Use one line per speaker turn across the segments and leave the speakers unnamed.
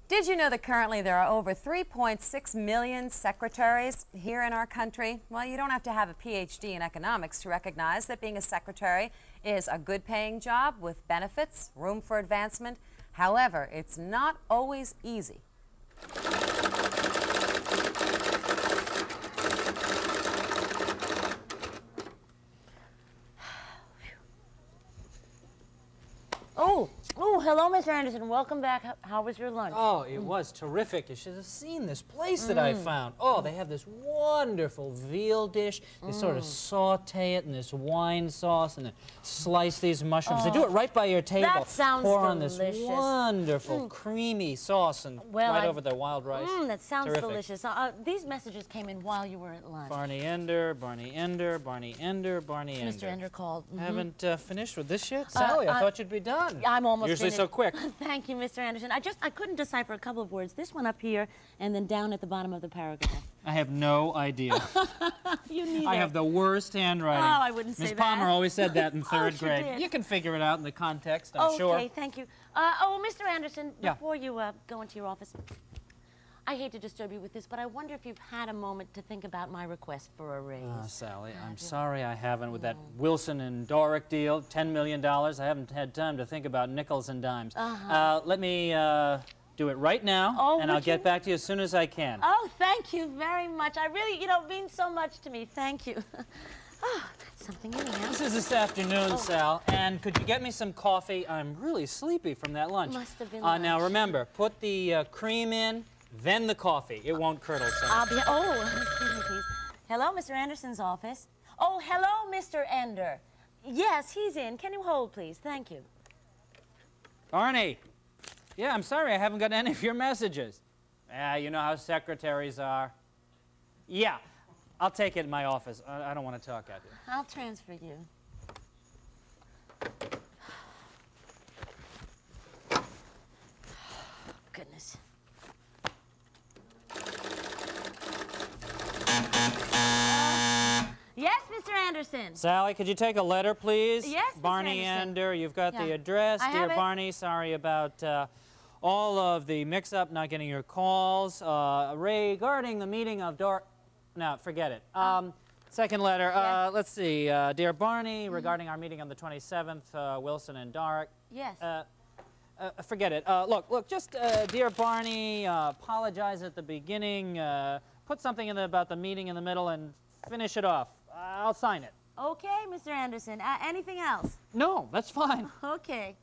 Did you know that currently there are over 3.6 million secretaries here in our country? Well, you don't have to have a PhD in economics to recognize that being a secretary is a good paying job with benefits, room for advancement. However, it's not always easy.
Oh, hello, Mr. Anderson. Welcome back. How was your lunch?
Oh, it was terrific. You should have seen this place that I found. Oh, they have this wonderful veal dish. They sort of saute it in this wine sauce and then slice these mushrooms. They do it right by your table.
That sounds
Pour
delicious.
on this wonderful creamy sauce and over the wild rice.
That sounds
terrific.
delicious. These messages came in while you were at lunch.
Barney Ender, Barney Ender, Barney Ender, Barney Ender.
Mr. Ender called.
Haven't finished with this yet? Sally, I thought you'd be done.
I'm almost
Usually
finished.
so quick.
Thank you, Mr. Anderson. I couldn't decipher a couple of words. This one up here and then down at the bottom of the paragraph.
I have no idea.
You neither.
I have the worst handwriting.
Oh, I wouldn't say that.
Miss Palmer always said that in third
She
grade.
did.
You can figure it out in the context, I'm sure.
Okay, thank you. Oh, Mr. Anderson,
Yeah.
before you go into your office, I hate to disturb you with this, but I wonder if you've had a moment to think about my request for a raise.
Sally, I'm sorry I haven't. With that Wilson and Doric deal, $10 million, I haven't had time to think about nickels and dimes. Let me do it right now, and I'll get back to you as soon as I can.
Oh, thank you very much. I really, it means so much to me. Thank you. Oh, that's something anyhow.
This is this afternoon, Sal, and could you get me some coffee? I'm really sleepy from that lunch.
Must have been lunch.
Now remember, put the cream in, then the coffee. It won't curdle, Sal.
Excuse me, please. Hello, Mr. Anderson's office. Oh, hello, Mr. Ender. Yes, he's in. Can you hold, please? Thank you.
Barney. Yeah, I'm sorry I haven't got any of your messages. You know how secretaries are. Yeah, I'll take it in my office. I don't want to talk at you.
I'll transfer you. Goodness. Yes, Mr. Anderson.
Sally, could you take a letter, please?
Yes, Mr.
Barney
Anderson.
Ender, you've got the address.
I
Dear
have it.
Barney, sorry about all of the mix-up, not getting your calls. Regarding the meeting of No, forget it. Second letter. Let's see. Dear Barney, regarding our meeting on the 27th, Wilson and Doric.
Yes.
Forget it. Look, just, dear Barney, apologize at the beginning. Put something in about the meeting in the middle and finish it off. I'll sign it.
Okay, Mr. Anderson. Anything else?
No, that's fine.
Okay.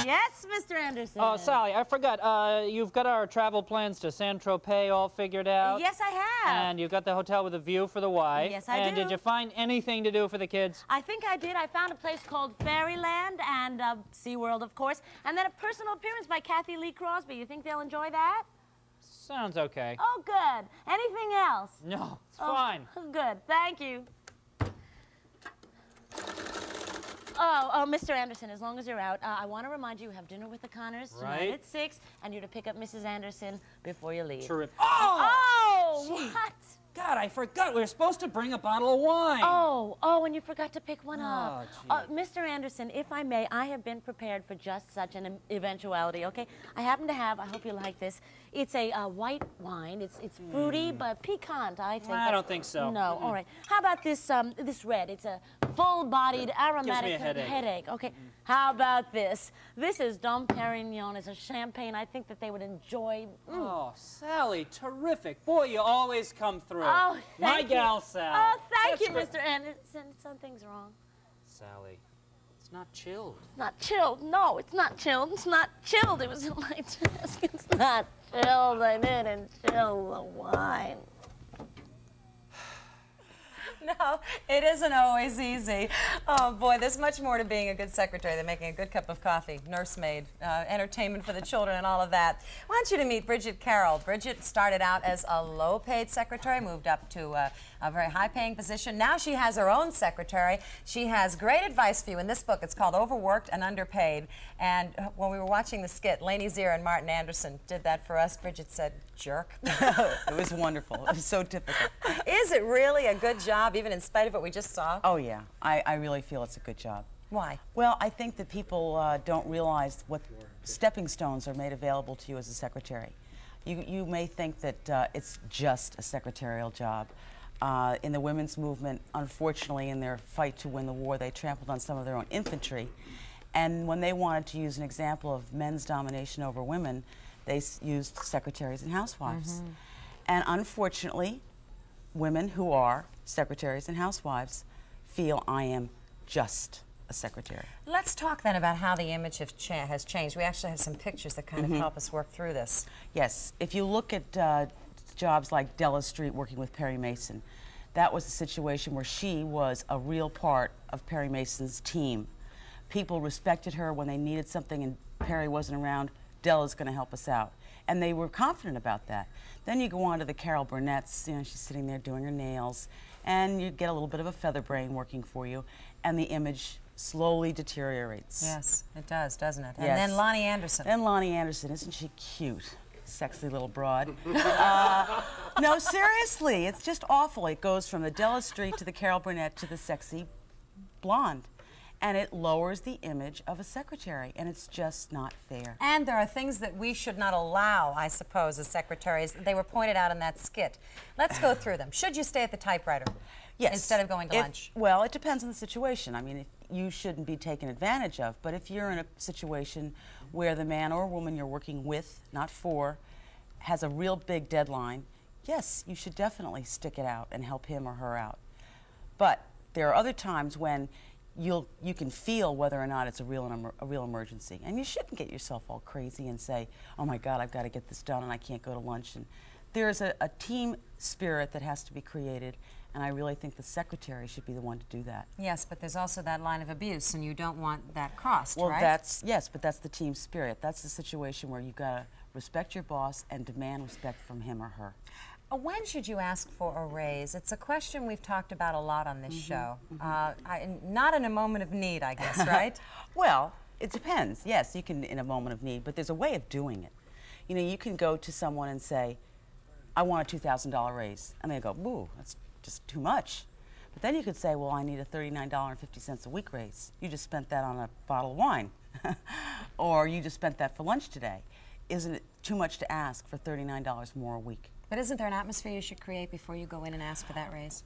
Yes, Mr. Anderson.
Oh, Sally, I forgot. You've got our travel plans to Saint-Tropez all figured out?
Yes, I have.
And you've got the hotel with a view for the wife?
Yes, I do.
And did you find anything to do for the kids?
I think I did. I found a place called Fairyland and SeaWorld, of course, and then a personal appearance by Kathy Lee Crosby. You think they'll enjoy that?
Sounds okay.
Oh, good. Anything else?
No, it's fine.
Good. Thank you. Oh, Mr. Anderson, as long as you're out, I want to remind you have dinner with the Connors tonight at 6, and you're to pick up Mrs. Anderson before you leave.
Terrific.
Oh!
Gee.
What?
God, I forgot. We were supposed to bring a bottle of wine.
Oh, and you forgot to pick one up.
gee.
Mr. Anderson, if I may, I have been prepared for just such an eventuality, okay? I happen to have, I hope you like this, it's a white wine. It's fruity, but piquant, I think.
I don't think so.
No, all right. How about this this red? It's a full-bodied, aromatic
Gives me a headache.
Okay. How about this? This is Dom Perignon. It's a champagne I think that they would enjoy.
Oh, Sally, terrific. Boy, you always come through.
Oh,
My
thank you.
gal, Sal.
Oh, thank
That's
you,
great.
Mr. Anderson. Something's wrong.
Sally, it's not chilled.
Not chilled. No, it's not chilled. It's not chilled. It was in my desk. It's not chilled. I didn't chill the wine.
No, it isn't always easy. Oh, boy, there's much more to being a good secretary than making a good cup of coffee, nursemaid, entertainment for the children, and all of that. I want you to meet Bridget Caroll. Bridget started out as a low-paid secretary, moved up to a very high-paying position. Now she has her own secretary. She has great advice for you in this book. It's called Overworked and Underpaid. And when we were watching the skit, Lainey Zier and Martin Anderson did that for us. Bridget said, jerk.
It was wonderful. It was so typical.
Is it really a good job, even in spite of what we just saw?
Oh, yeah. I really feel it's a good job.
Why?
Well, I think that people don't realize what stepping stones are made available to you as a secretary. You may think that it's just a secretarial job. In the women's movement, unfortunately, in their fight to win the war, they trampled on some of their own infantry. And when they wanted to use an example of men's domination over women, they used secretaries and housewives. And unfortunately, women who are secretaries and housewives feel I am just a secretary.
Let's talk then about how the image has changed. We actually have some pictures that kind of help us work through this.
Yes, if you look at jobs like Della Street working with Perry Mason, that was a situation where she was a real part of Perry Mason's team. People respected her when they needed something and Perry wasn't around. Della's going to help us out. And they were confident about that. Then you go on to the Carol Burnett's, you know, she's sitting there doing her nails, and you get a little bit of a feather brain working for you, and the image slowly deteriorates.
Yes, it does, doesn't it? And
Yes.
then Lonnie Anderson.
And Lonnie Anderson, isn't she cute? Sexy little broad. No, seriously, it's just awful. It goes from the Della Street to the Carol Burnett to the sexy blonde. And it lowers the image of a secretary, and it's just not fair.
And there are things that we should not allow, I suppose, as secretaries. They were pointed out in that skit. Let's go through them. Should you stay at the typewriter?
Yes.
Instead of going to lunch?
Well, it depends on the situation. I mean, if you shouldn't be taken advantage of, but if you're in a situation where the man or woman you're working with, not for, has a real big deadline, yes, you should definitely stick it out and help him or her out. But there are other times when you can feel whether or not it's a real emergency, and you shouldn't get yourself all crazy and say, "Oh my God, I've got to get this done, and I can't go to lunch." And there's a team spirit that has to be created, and I really think the secretary should be the one to do that.
Yes, but there's also that line of abuse, and you don't want that crossed,
Well,
right?
yes, but that's the team spirit. That's the situation where you've got to respect your boss and demand respect from him or her.
When should you ask for a raise? It's a question we've talked about a lot on this show. Not in a moment of need, I guess, right?
Well, it depends. Yes, you can in a moment of need, but there's a way of doing it. You know, you can go to someone and say, "I want a $2,000 raise," and they go, "Ooh, that's just too much." But then you could say, "Well, I need a $39.50 a week raise. You just spent that on a bottle of wine," or "You just spent that for lunch today." Isn't it too much to ask for $39 more a week?
But isn't there an atmosphere you should create before you go in and ask for that raise?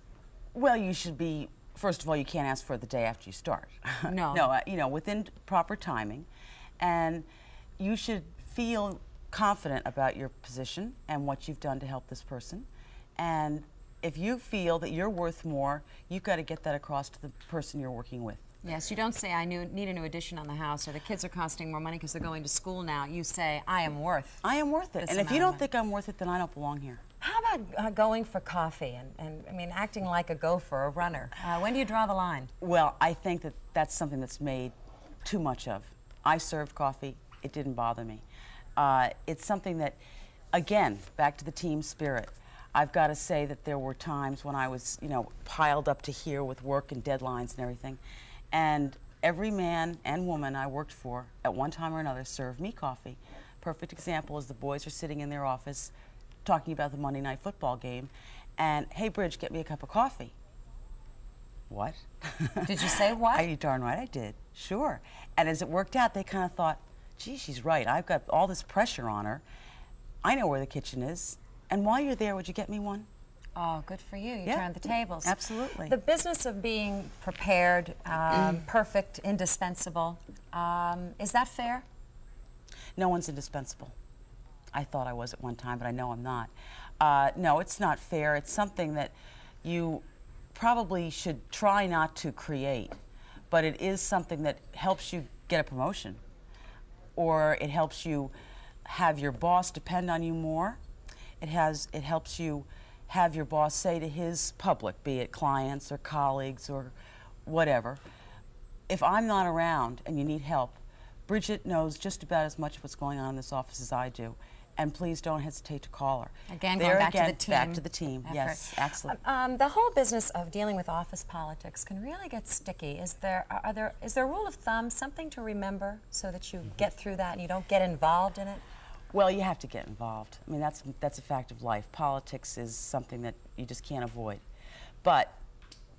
Well, you should be, first of all, you can't ask for it the day after you start.
No.
No, you know, within proper timing. And you should feel confident about your position and what you've done to help this person. And if you feel that you're worth more, you've got to get that across to the person you're working with.
Yes, you don't say, "I need a new addition on the house," or "the kids are costing more money because they're going to school now." You say, "I am worth."
I am worth it.
This
And if you
amount
don't
of
think I'm worth it, then I don't belong here.
How about going for coffee and I mean, acting like a gopher, a runner? When do you draw the line?
Well, I think that that's something that's made too much of. I served coffee. It didn't bother me. It's something that, again, back to the team spirit. I've got to say that there were times when I was, you know, piled up to here with work and deadlines and everything. And every man and woman I worked for, at one time or another, served me coffee. Perfect example is the boys are sitting in their office talking about the Monday night football game, and, "Hey, Bridge, get me a cup of coffee." What?
Did you say what?
Are you darn right I did. Sure. And as it worked out, they kind of thought, "Gee, she's right. I've got all this pressure on her. I know where the kitchen is. And while you're there, would you get me one?"
Oh, good for you. You
Yeah,
turned the tables.
absolutely.
The business of being prepared, perfect, indispensable, is that fair?
No one's indispensable. I thought I was at one time, but I know I'm not. No, it's not fair. It's something that you probably should try not to create, but it is something that helps you get a promotion, or it helps you have your boss depend on you more. It helps you have your boss say to his public, be it clients or colleagues or whatever, "If I'm not around and you need help, Bridget knows just about as much what's going on in this office as I do, and please don't hesitate to call her."
Again,
there
going back
again,
to the team.
back to the team.
Effort.
Yes, excellent.
The whole business of dealing with office politics can really get sticky. Is there a rule of thumb, something to remember so that you get through that and you don't get involved in it?
Well, you have to get involved. I mean, that's a fact of life. Politics is something that you just can't avoid. But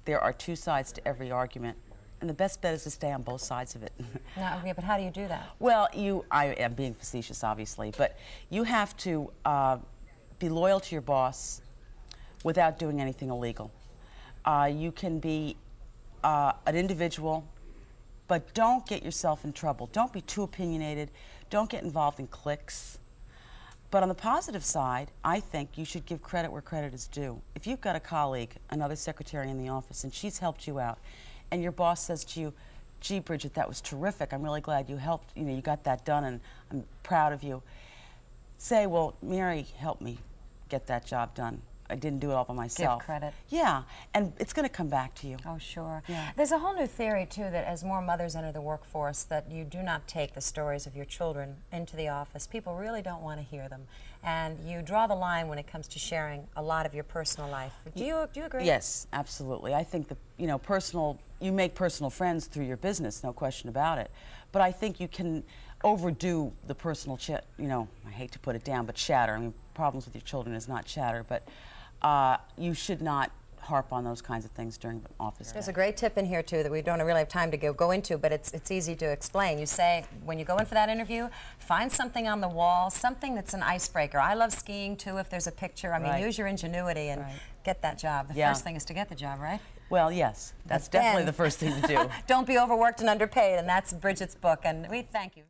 there are two sides to every argument, And the best bet is to stay on both sides of it.
No, yeah, but how do you do that?
Well, I am being facetious, obviously, but you have to be loyal to your boss without doing anything illegal. You can be an individual, but don't get yourself in trouble. Don't be too opinionated. Don't get involved in cliques. But on the positive side, I think you should give credit where credit is due. If you've got a colleague, another secretary in the office, and she's helped you out, and your boss says to you, gee, Bridget, that was terrific. I'm really glad you helped, you got that done, and I'm proud of you. Say, well, Mary helped me get that job done. I didn't do it all by myself.
Give credit.
Yeah, and it's going to come back to you.
Oh, sure.
Yeah.
There's a whole new theory, too, that as more mothers enter the workforce, that you do not take the stories of your children into the office. People really don't want to hear them. And you draw the line when it comes to sharing a lot of your personal life. Do you agree?
Yes, absolutely. I think that, you make personal friends through your business, no question about it. But I think you can overdo the personal I hate to put it down, but chatter. I mean, problems with your children is not chatter, but you should not harp on those kinds of things during the office.
There's a great tip in here, too, that we don't really have time to go into, but it's easy to explain. You say, when you go in for that interview, find something on the wall, something that's an icebreaker. I love skiing, too, if there's a picture. I mean, use your ingenuity and get that job. The first thing is to get the job, right?
Well, yes. That's definitely the first thing to do.
Don't be overworked and underpaid, and that's Bridget's book, and we thank you.